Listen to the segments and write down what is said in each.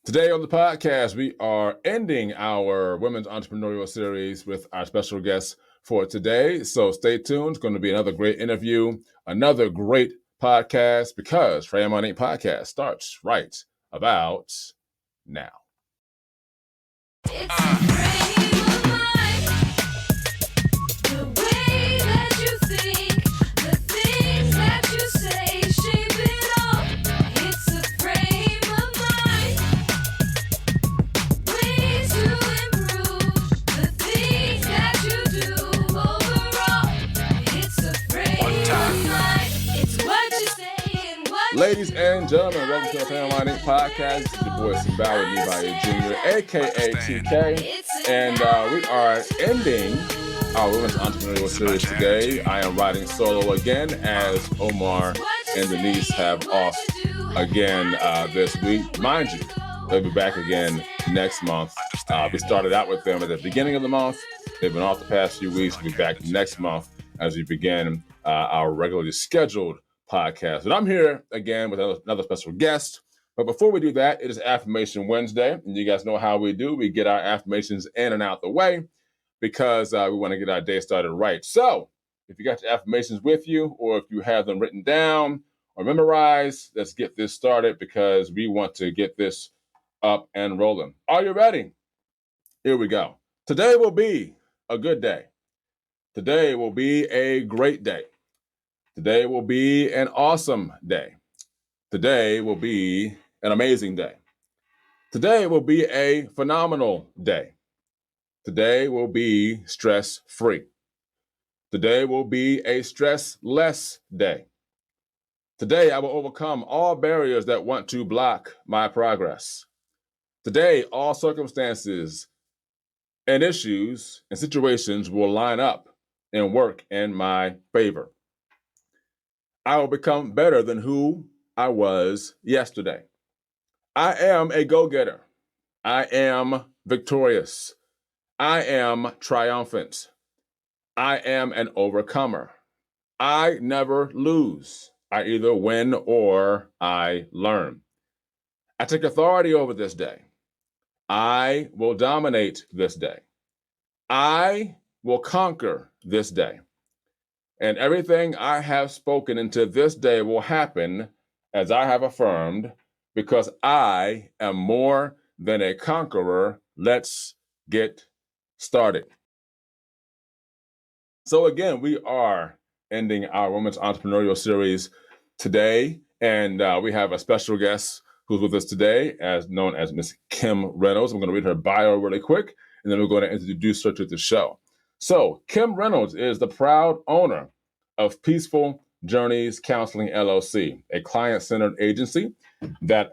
Today on the podcast, we are ending our Women's Entrepreneurial series with our special guest for today. So stay tuned. It's going to be another great interview, another great podcast, because Frame on 8 podcast starts right about now. Ladies and gentlemen, welcome to the Family Line Podcast. This is your boy Simbawa Nibaye Jr., aka TK, and we are ending our Women's Entrepreneurial series today. I am riding solo again as Omar and Denise have off again this week. Mind you, they'll be back again next month. We started out with them at the beginning of the month. They've been off the past few weeks. We'll be back next month as we begin our regularly scheduled podcast. But I'm here again with another special guest. But before we do that, it is Affirmation Wednesday. And you guys know how we do. We get our affirmations in and out the way because we want to get our day started right. So if you got your affirmations with you, or if you have them written down or memorized, let's get this started because we want to get this up and rolling. Are you ready? Here we go. Today will be a good day. Today will be a great day. Today will be an awesome day. Today will be an amazing day. Today will be a phenomenal day. Today will be stress-free. Today will be a stress-less day. Today I will overcome all barriers that want to block my progress. Today, all circumstances and issues and situations will line up and work in my favor. I will become better than who I was yesterday. I am a go-getter. I am victorious. I am triumphant. I am an overcomer. I never lose. I either win or I learn. I take authority over this day. I will dominate this day. I will conquer this day. And everything I have spoken into this day will happen as I have affirmed, because I am more than a conqueror. Let's get started. So again, we are ending our Women's Entrepreneurial series today, and we have a special guest who's with us today, as known as Miss Kym Reynolds. I'm going to read her bio really quick, and then we're going to introduce her to the show. So Kym Reynolds is the proud owner of Peaceful Journeys Counseling LLC, a client-centered agency that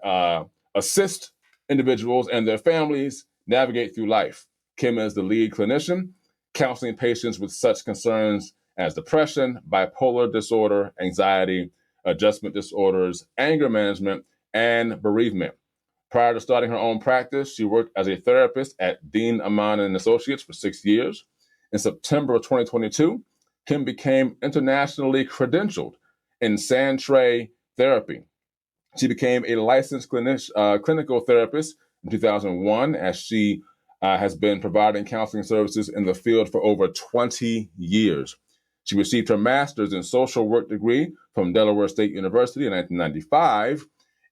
assists individuals and their families navigate through life. Kym is the lead clinician, counseling patients with such concerns as depression, bipolar disorder, anxiety, adjustment disorders, anger management, and bereavement. Prior to starting her own practice, she worked as a therapist at Dean Aman and Associates for 6 years. In September of 2022, Kym became internationally credentialed in Sandtray therapy. She became a licensed clinical therapist in 2001, as she has been providing counseling services in the field for over 20 years. She received her master's in social work degree from Delaware State University in 1995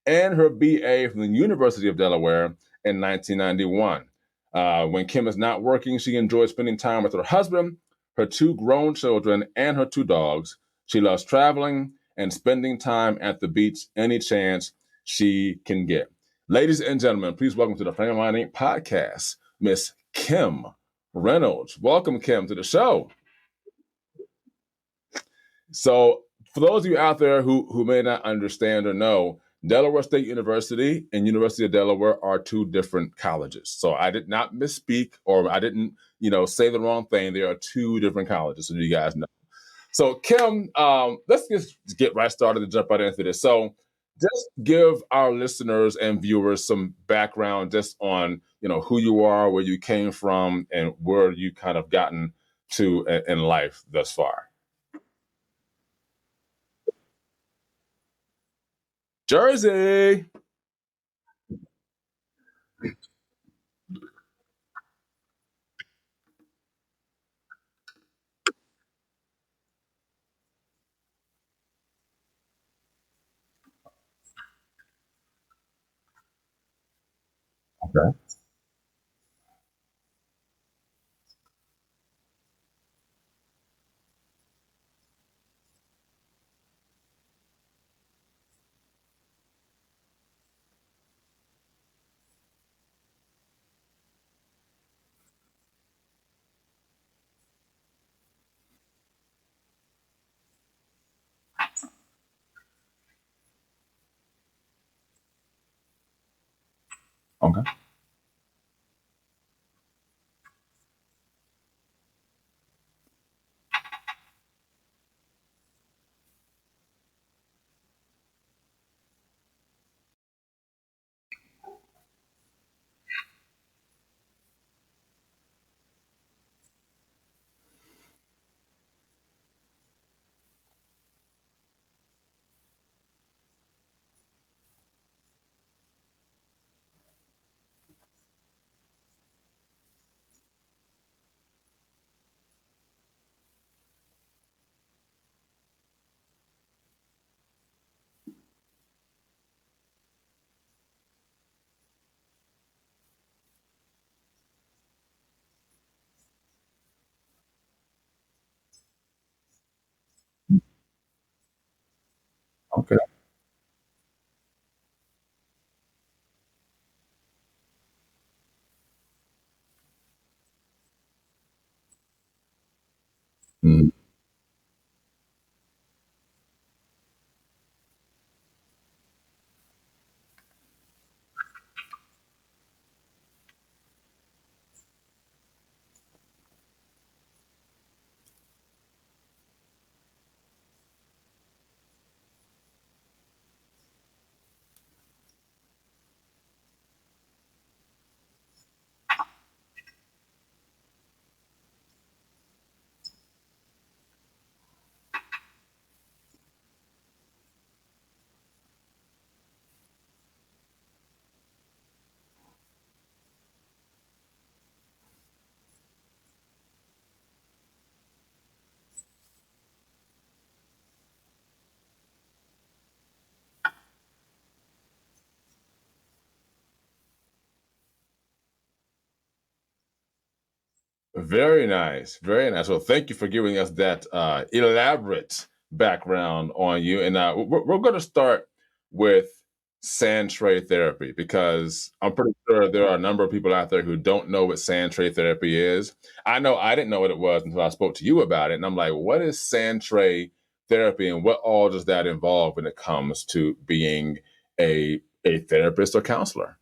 and her BA from the University of Delaware in 1991. When Kym is not working, she enjoys spending time with her husband, her 2 grown children, and her 2 dogs. She loves traveling and spending time at the beach any chance she can get. Ladies and gentlemen, please welcome to the Family Line Inc. podcast, Miss Kym Reynolds. Welcome, Kym, to the show. So for those of you out there who may not understand or know, Delaware State University and University of Delaware are 2 different colleges. So I did not misspeak, or I didn't, say the wrong thing. There are 2 different colleges, so you guys know. So Kym, let's just get right started and jump right into this. So just give our listeners and viewers some background just on, who you are, where you came from, and where you kind of gotten to in life thus far. Jersey. Okay. Okay. Okay. Mm. Very nice. Very nice. Well, thank you for giving us that elaborate background on you. And we're going to start with sand tray therapy because I'm pretty sure there are a number of people out there who don't know what sand tray therapy is. I know I didn't know what it was until I spoke to you about it. And I'm like, what is sand tray therapy and what all does that involve when it comes to being a therapist or counselor?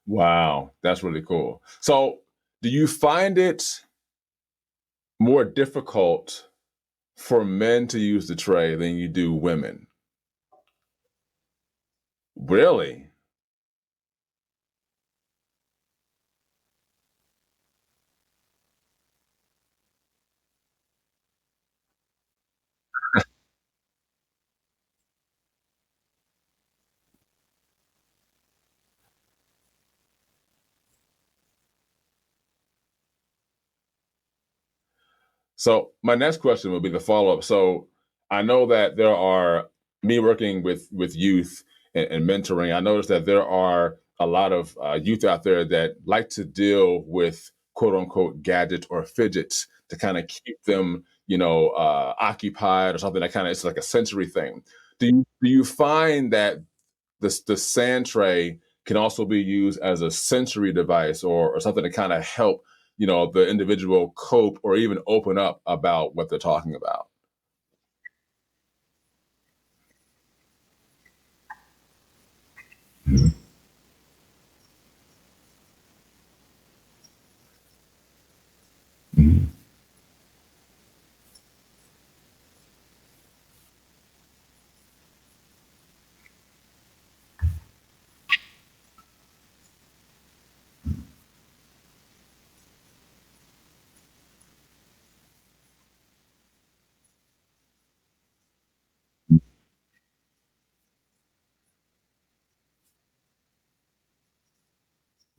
Wow, that's really cool. So, do you find it more difficult for men to use the tray than you do women? Really? So my next question would be the follow up. So I know that there are me working with youth and mentoring. I noticed that there are a lot of youth out there that like to deal with quote unquote gadgets or fidgets to kind of keep them, occupied or something that kind of it's like a sensory thing. Do you find that the sand tray can also be used as a sensory device or something to kind of help the individual cope or even open up about what they're talking about? Mhm. Mhm.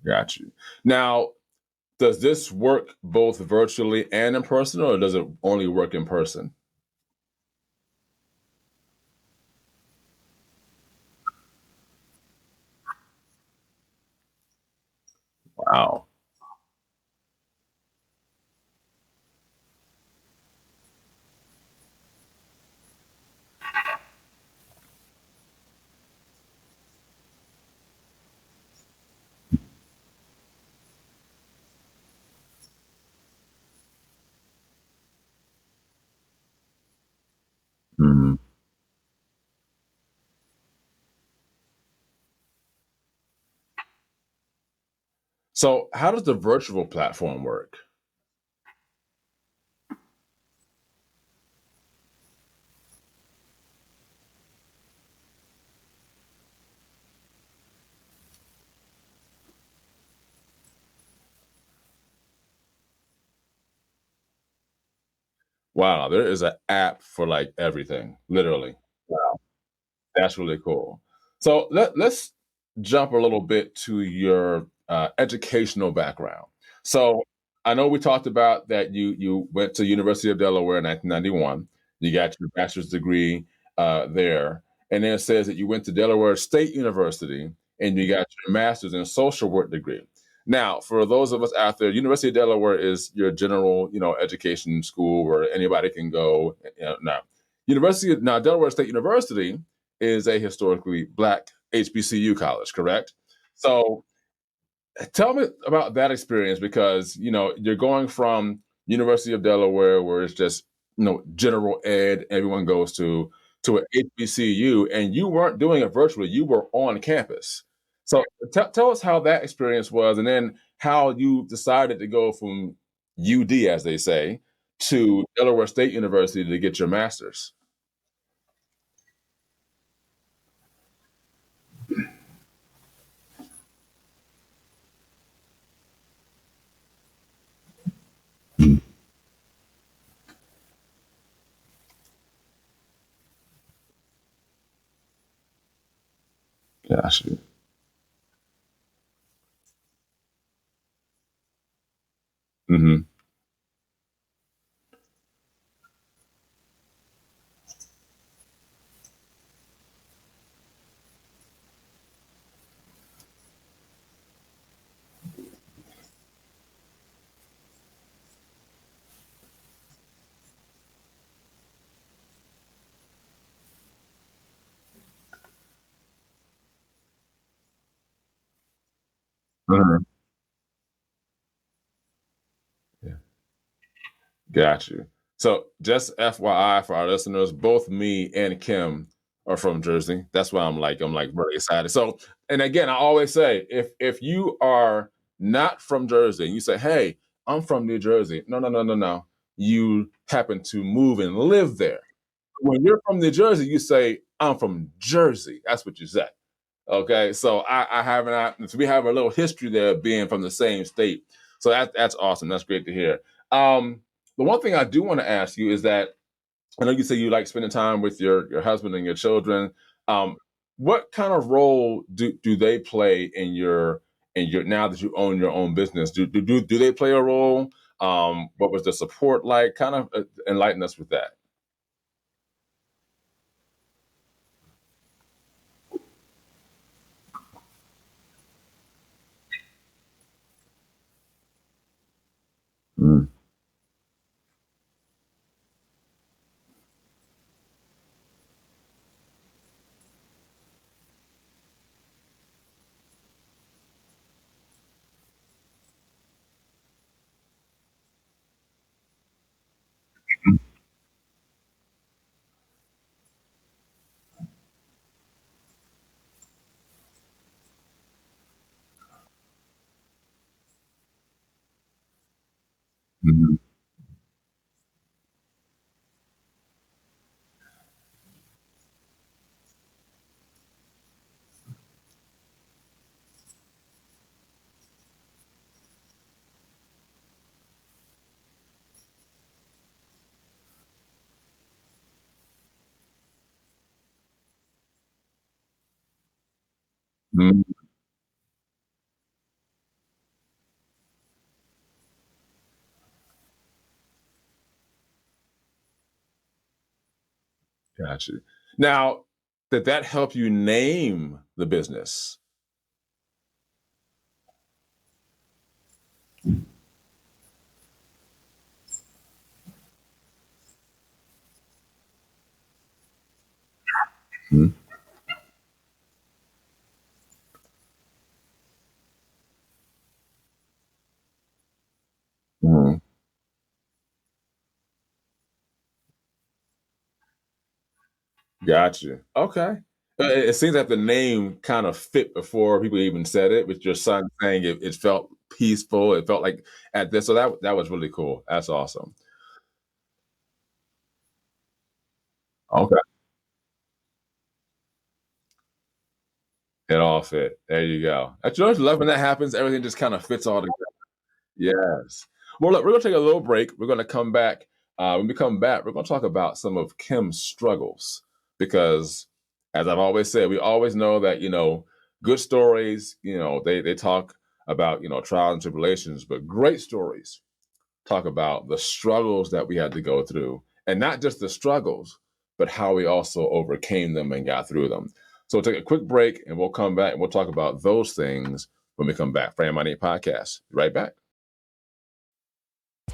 Got you. Now, does this work both virtually and in person, or does it only work in person? Wow. Mhm. So, how does the virtual platform work? Wow, there is an app for like everything, literally. That's really cool. So let's jump a little bit to your educational background. So I know we talked about that you went to University of Delaware in 1991. You got your bachelor's degree there, and then it says that you went to Delaware State University and you got your master's in social work degree. Now, for those of us out there, University of Delaware is your general, education school where anybody can go. Now, Delaware State University is a historically black HBCU college, correct? So tell me about that experience because you're going from University of Delaware, where it's just general ed, everyone goes to an HBCU, and you weren't doing it virtually; you were on campus. So tell us how that experience was, and then how you decided to go from UD, as they say, to Delaware State University to get your master's. Gosh. Hmm. Got you. So just FYI for our listeners, both me and Kim are from Jersey. That's why I'm like really excited. So, and again, I always say if you are not from Jersey and you say, "Hey, I'm from New Jersey," no, no, no, no, no. You happen to move and live there. When you're from New Jersey, you say, "I'm from Jersey." That's what you say. Okay, so I have so we have a little history there being from the same state. So that's awesome. That's great to hear. The one thing I do want to ask you is that I know you say you like spending time with your husband and your children. Um, what kind of role do they play in your now that you own your own business? Do they play a role? What was the support like? Kind of enlighten us with that. Mm. Mhm. Mhm. Gotcha. Now, did that help you name the business? Mhm. Mhm. Gotcha. Okay. It seems that the name kind of fit before people even said it, with your son saying it felt peaceful. It felt like at this, so that was really cool. That's awesome. Okay. It all fit. There you go. I just love when that happens. Everything just kind of fits all together. Yes. Well, look, we're gonna take a little break. We're gonna come back. When we come back, we're gonna talk about some of Kim's struggles because, as I've always said, we always know that good stories. They talk about trials and tribulations, but great stories talk about the struggles that we had to go through, and not just the struggles, but how we also overcame them and got through them. So we'll take a quick break, and we'll come back and we'll talk about those things when we come back. Frame Money Podcast. Right back.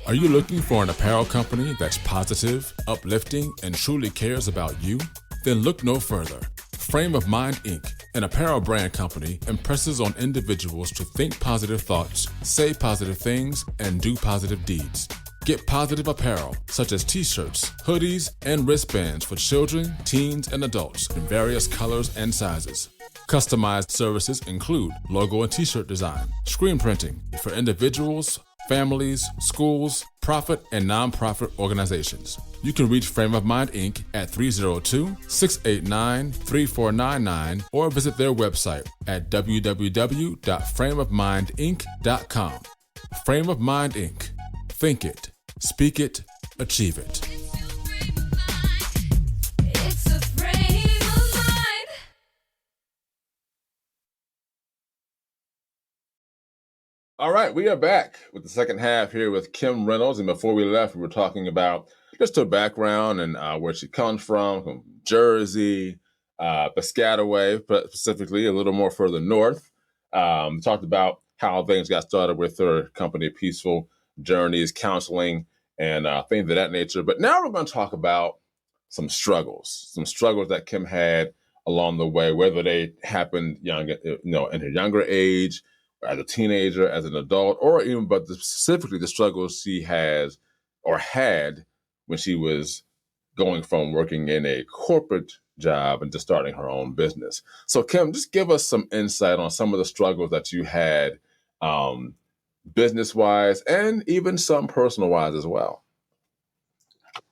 Are you looking for an apparel company that's positive, uplifting, and truly cares about you? Then look no further. Frame of Mind Inc., an apparel brand company, impresses on individuals to think positive thoughts, say positive things, and do positive deeds. Get positive apparel, such as t-shirts, hoodies, and wristbands for children, teens, and adults in various colors and sizes. Customized services include logo and t-shirt design, screen printing for individuals, families, schools, profit, and nonprofit organizations. You can reach Frame of Mind Inc. at 302-689-3499 or visit their website at www.frameofmindinc.com. Frame of Mind Inc. Think it, speak it, achieve it. All right, we are back with the second half here with Kym Reynolds. And before we left, we were talking about just her background and where she comes from Jersey, Piscataway, but specifically a little more further north. Talked about how things got started with her company, Peaceful Journeys Counseling, and things of that nature. But now we're going to talk about some struggles that Kym had along the way, whether they happened in her younger age, as a teenager, as an adult, or even but specifically the struggles she has or had when she was going from working in a corporate job and just starting her own business. So, Kym, just give us some insight on some of the struggles that you had, um, business wise, and even some personal wise as well.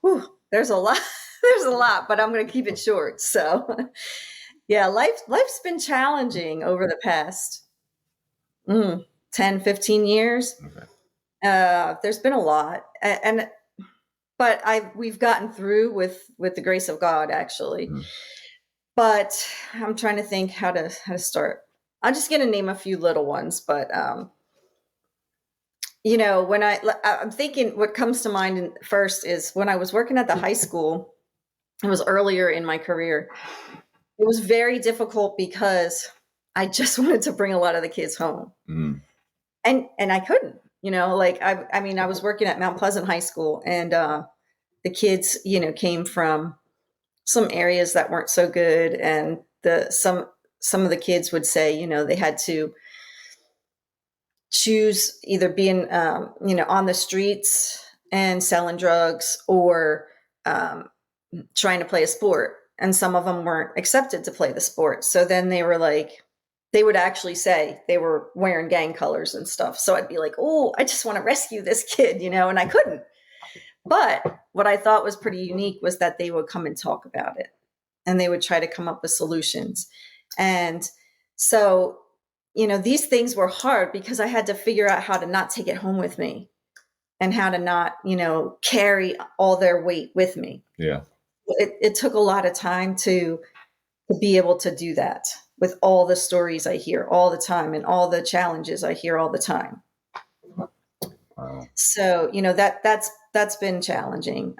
Whew, there's a lot. There's a lot, but I'm going to keep it short. So, yeah, life's been challenging over the past 10, 15 years. Okay. There's been a lot, and but we've gotten through with the grace of God, actually. Mhm. But I'm trying to think how to start. I'm just going to name a few little ones, but when I'm thinking, what comes to mind first is when I was working at the high school. It was earlier in my career. It was very difficult because I just wanted to bring a lot of the kids home, Mhm. and I couldn't. Like I mean, I was working at Mount Pleasant High School, and the kids, came from some areas that weren't so good, and some of the kids would say, they had to choose either being, on the streets and selling drugs, or trying to play a sport. And some of them weren't accepted to play the sport. So then they were like, they would actually say they were wearing gang colors and stuff. So I'd be like, oh, I just want to rescue this kid, and I couldn't. But what I thought was pretty unique was that they would come and talk about it, and they would try to come up with solutions. And so, these things were hard because I had to figure out how to not take it home with me and how to not, carry all their weight with me. Yeah. It took a lot of time to be able to do that with all the stories I hear all the time and all the challenges I hear all the time. Wow. So, that's been challenging.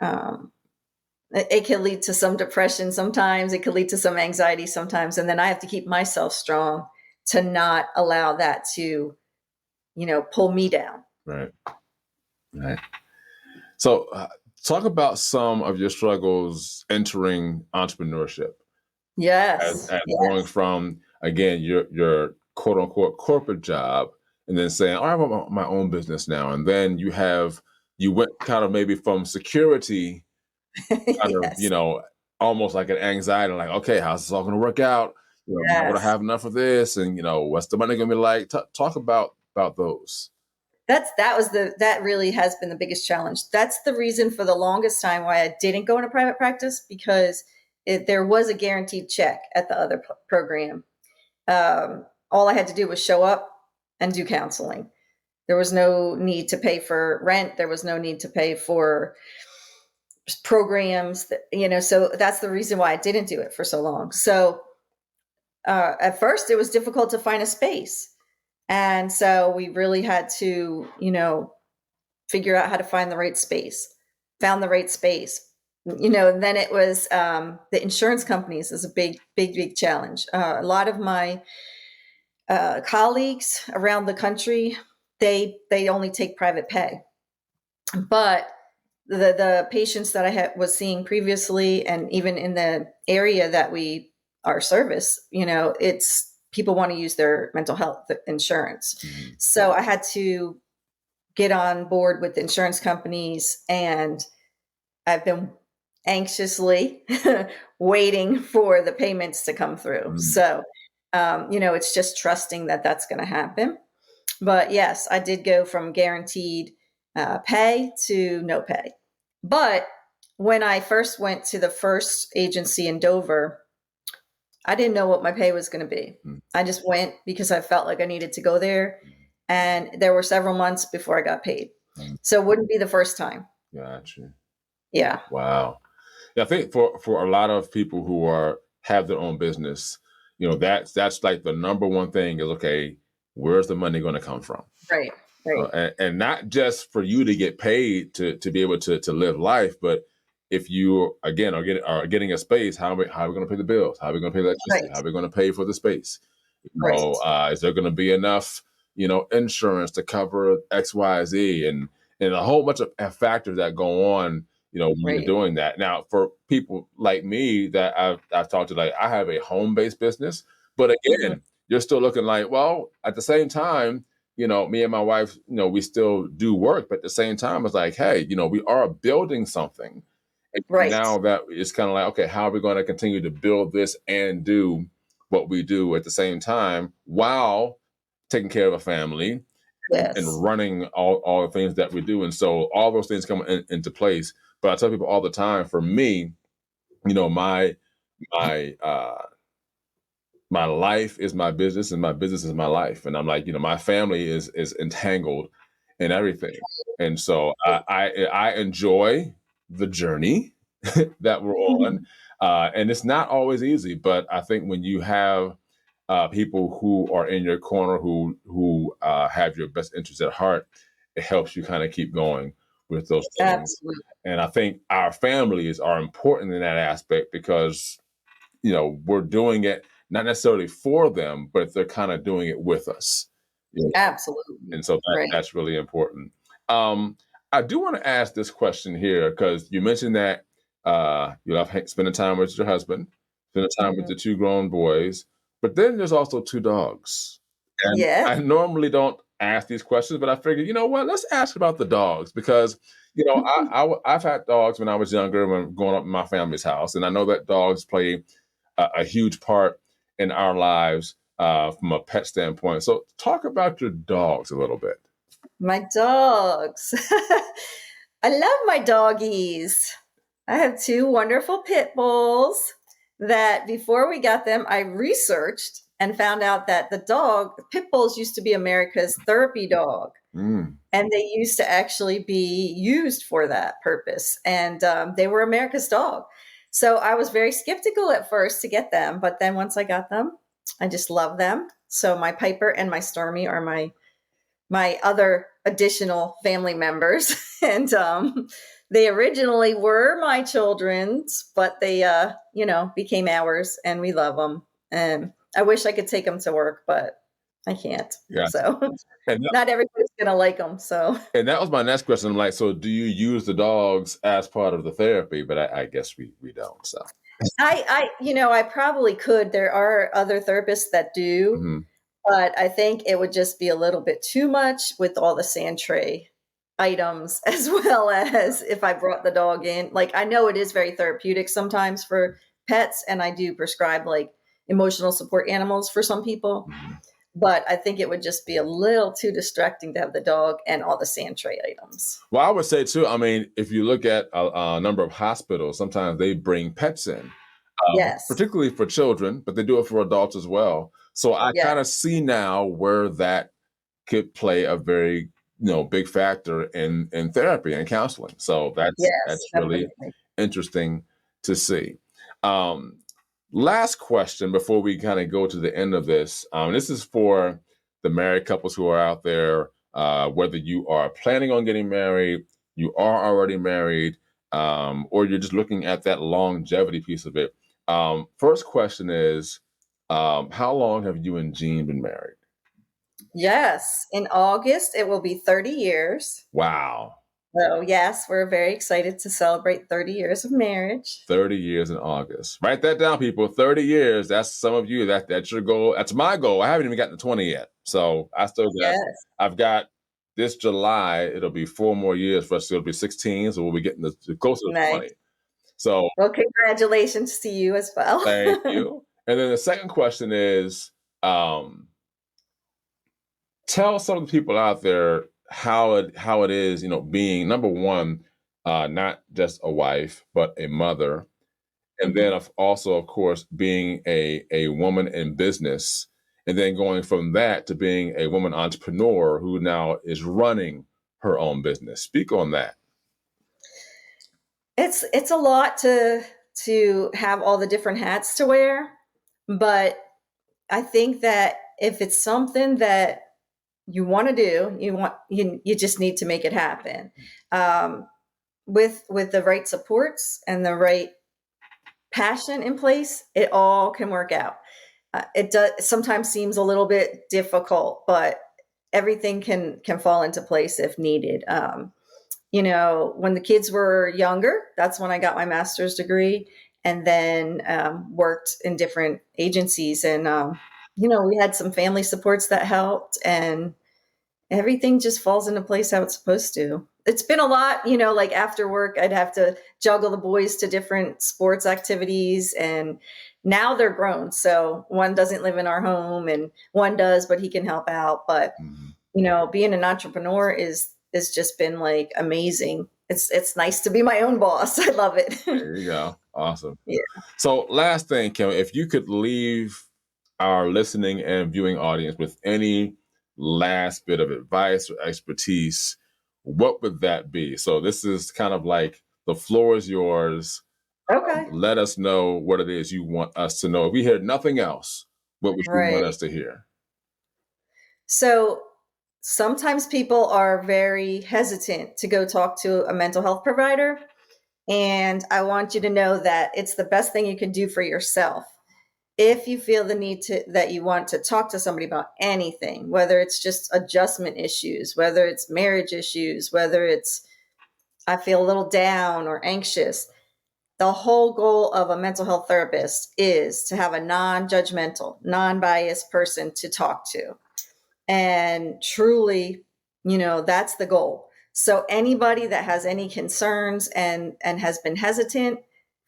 It can lead to some depression sometimes. It could lead to some anxiety sometimes. And then I have to keep myself strong to not allow that to, pull me down. Right. Right. So talk about some of your struggles entering entrepreneurship. Yes. As going from, again, your quote unquote corporate job, and then saying, oh, I have my own business now. And then you went kind of maybe from security kind of, Yes. almost like an anxiety, like, okay, how's this all going to work out? Am I going to have enough of this? And, what's the money going to be like? Talk about those. That really has been the biggest challenge. That's the reason for the longest time why I didn't go into private practice, because there was a guaranteed check at the other program. All I had to do was show up and do counseling. There was no need to pay for rent. There was no need to pay for programs, so that's the reason why I didn't do it for so long. So at first it was difficult to find a space. And so we really had to, figure out how to find the right space, found the right space. And then it was the insurance companies is a big challenge. A lot of my colleagues around the country, they only take private pay. But the patients that I was seeing previously, and even in the area that our service, it's people want to use their mental health insurance. Mm-hmm. So I had to get on board with the insurance companies, and I've been anxiously waiting for the payments to come through. Mm-hmm. So, it's just trusting that that's going to happen. But yes, I did go from guaranteed pay to no pay. But when I first went to the first agency in Dover, I didn't know what my pay was going to be. Mm-hmm. I just went because I felt like I needed to go there. And there were several months before I got paid. Mm-hmm. So it wouldn't be the first time. Gotcha. Yeah. Wow. Yeah, I think for a lot of people who have their own business, that's like the number one thing is, okay, where's the money going to come from? Right. And not just for you to get paid to be able to live life, but if you, again, are getting a space, how are we going to pay the bills? How are we going to pay the electricity? Right. How are we going to pay for the space? Is there going to be enough, insurance to cover X, Y, Z, and a whole bunch of factors that go on, when you're doing that. Now, for people like me that I've talked to, like, I have a home-based business, but again, you're still looking like, well, at the same time, me and my wife, we still do work, but at the same time, it's like, hey, we are building something. And now that it's kind of like, okay, how are we going to continue to build this and do what we do at the same time while taking care of a family and running all the things that we do? And so all those things come into place. But I tell people all the time, for me, my life is my business and my business is my life. And I'm like, my family is entangled in everything. And so I enjoy the journey that we're on. And it's not always easy, but I think when you have people who are in your corner, who have your best interests at heart, it helps you kind of keep going with those things. Absolutely. And I think our families are important in that aspect because, we're doing it not necessarily for them, but they're kind of doing it with us. Absolutely. And so that's really important. I do want to ask this question here, because you mentioned that you love spending time with your husband, spending time with the two grown boys, but then there's also two dogs. And I normally don't ask these questions, but I figured, what, let's ask about the dogs, because, I've had dogs when I was younger, when growing up in my family's house. And I know that dogs play a huge part in our lives from a pet standpoint. So talk about your dogs a little bit. My dogs. I love my doggies. I have two wonderful pit bulls that before we got them, I researched and found out that pit bulls used to be America's therapy dog. Mm. And they used to actually be used for that purpose. And they were America's dog. So I was very skeptical at first to get them. But then once I got them, I just love them. So my Piper and my Stormy are my other additional family members. And they originally were my children's, but they, became ours, and we love them. And I wish I could take them to work, but I can't. Yeah. So And that, not everybody's going to like them. So. and that was my next question. I'm like, so do you use the dogs as part of the therapy? But I guess we don't. So I probably could. There are other therapists that do, mm-hmm. but I think it would just be a little bit too much with all the sand tray items, as well as if I brought the dog in. Like, I know it is very therapeutic sometimes for pets, and I do prescribe like emotional support animals for some people. Mm-hmm. But I think it would just be a little too distracting to have the dog and all the sand tray items. Well, I would say too, I mean, if you look at a number of hospitals, sometimes they bring pets in, Yes. particularly for children, but they do it for adults as well. So I kind of see now where that could play a very, big factor in therapy and counseling. So that's really interesting to see. Last question before we kind of go to the end of this. This is for the married couples who are out there, whether you are planning on getting married, you are already married, or you're just looking at that longevity piece of it. First question is, how long have you and Jean been married? Yes. In August, it will be 30 years. Wow. So yes, we're very excited to celebrate 30 years of marriage. 30 years in August. Write that down, people. 30 years. That's some of you. That's your goal. That's my goal. I haven't even gotten to 20 yet. So I still got, I've got this July, it'll be 4 more years for us. It'll be 16. So we'll be getting closer to 20. So, well, congratulations to you as well. Thank you. And then the second question is, tell some of the people out there how it is, being number one, not just a wife, but a mother. And then also, of course, being a woman in business, and then going from that to being a woman entrepreneur who now is running her own business. Speak on that. It's a lot to have all the different hats to wear, but I think that if it's something that you want to do, you just need to make it happen. With the right supports and the right passion in place, it all can work out. It does sometimes seems a little bit difficult, but everything can fall into place if needed. When the kids were younger, that's when I got my master's degree, and then worked in different agencies. And, we had some family supports that helped, and everything just falls into place how it's supposed to. It's been a lot, like after work, I'd have to juggle the boys to different sports activities, and now they're grown. So one doesn't live in our home and one does, but he can help out. But, being an entrepreneur is just been like amazing. It's nice to be my own boss. I love it. There you go. Awesome. Yeah. So last thing, Kym, if you could leave our listening and viewing audience with any last bit of advice or expertise, what would that be? So this is kind of like the floor is yours. Okay. Let us know what it is you want us to know. If we hear nothing else, what would you want us to hear? So sometimes people are very hesitant to go talk to a mental health provider. And I want you to know that it's the best thing you can do for yourself. If you feel the need that you want to talk to somebody about anything, whether it's just adjustment issues, whether it's marriage issues, whether it's, I feel a little down or anxious, the whole goal of a mental health therapist is to have a non-judgmental, non-biased person to talk to. And truly, that's the goal. So anybody that has any concerns and has been hesitant,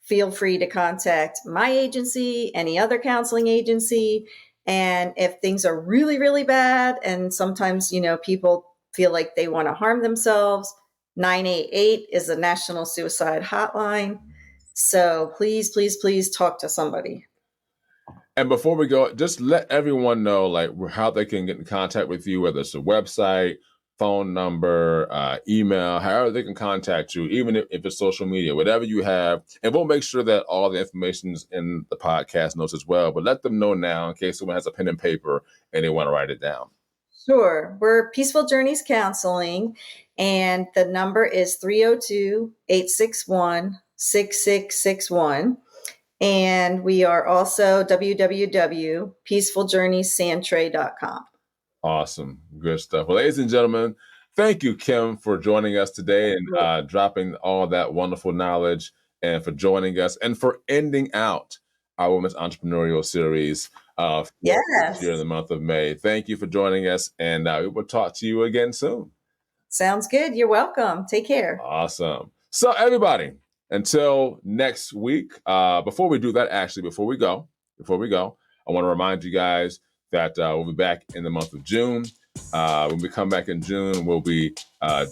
feel free to contact my agency, any other counseling agency, And if things are really, really bad, and sometimes, people feel like they want to harm themselves, 988 is a national suicide hotline. So please, please, please talk to somebody. And before we go, just let everyone know like how they can get in contact with you, whether it's a website, phone number, email, however they can contact you, even if it's social media, whatever you have. And we'll make sure that all the information is in the podcast notes as well. But let them know now in case someone has a pen and paper and they want to write it down. Sure. We're Peaceful Journeys Counseling, and the number is 302-861-6661. And we are also www.peacefuljourneyssantre.com. Awesome. Good stuff. Well, ladies and gentlemen, thank you, Kym, for joining us today and dropping all that wonderful knowledge, and for joining us and for ending out our Women's Entrepreneurial Series here in the month of May. Thank you for joining us, and we will talk to you again soon. Sounds good. You're welcome. Take care. Awesome. So everybody, until next week, before we go, I want to remind you guys that we'll be back in the month of June. When we come back in June, we'll be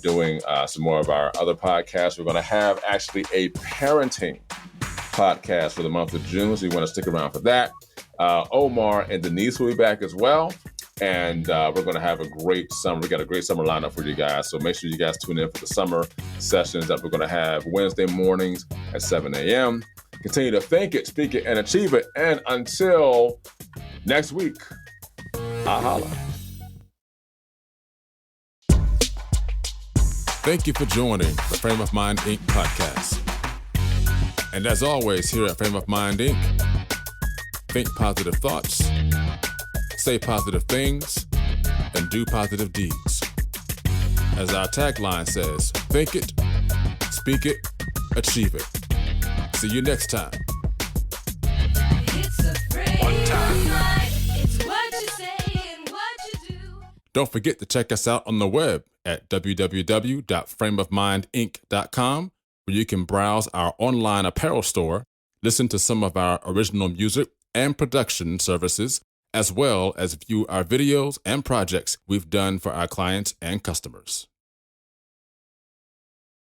doing some more of our other podcasts. We're going to have actually a parenting podcast for the month of June, so you want to stick around for that. Omar and Denise will be back as well. And we're going to have a great summer. We got a great summer lineup for you guys. So make sure you guys tune in for the summer sessions that we're going to have Wednesday mornings at 7 a.m. Continue to think it, speak it, and achieve it. And until next week, holla. Thank you for joining the Frame of Mind Inc. podcast. And as always, here at Frame of Mind Inc., think positive thoughts, say positive things, and do positive deeds. As our tagline says, think it, speak it, achieve it. See you next time. It's a frame of mind. It's what you say and what you do. Don't forget to check us out on the web at www.frameofmindinc.com, where you can browse our online apparel store, listen to some of our original music and production services, as well as view our videos and projects we've done for our clients and customers.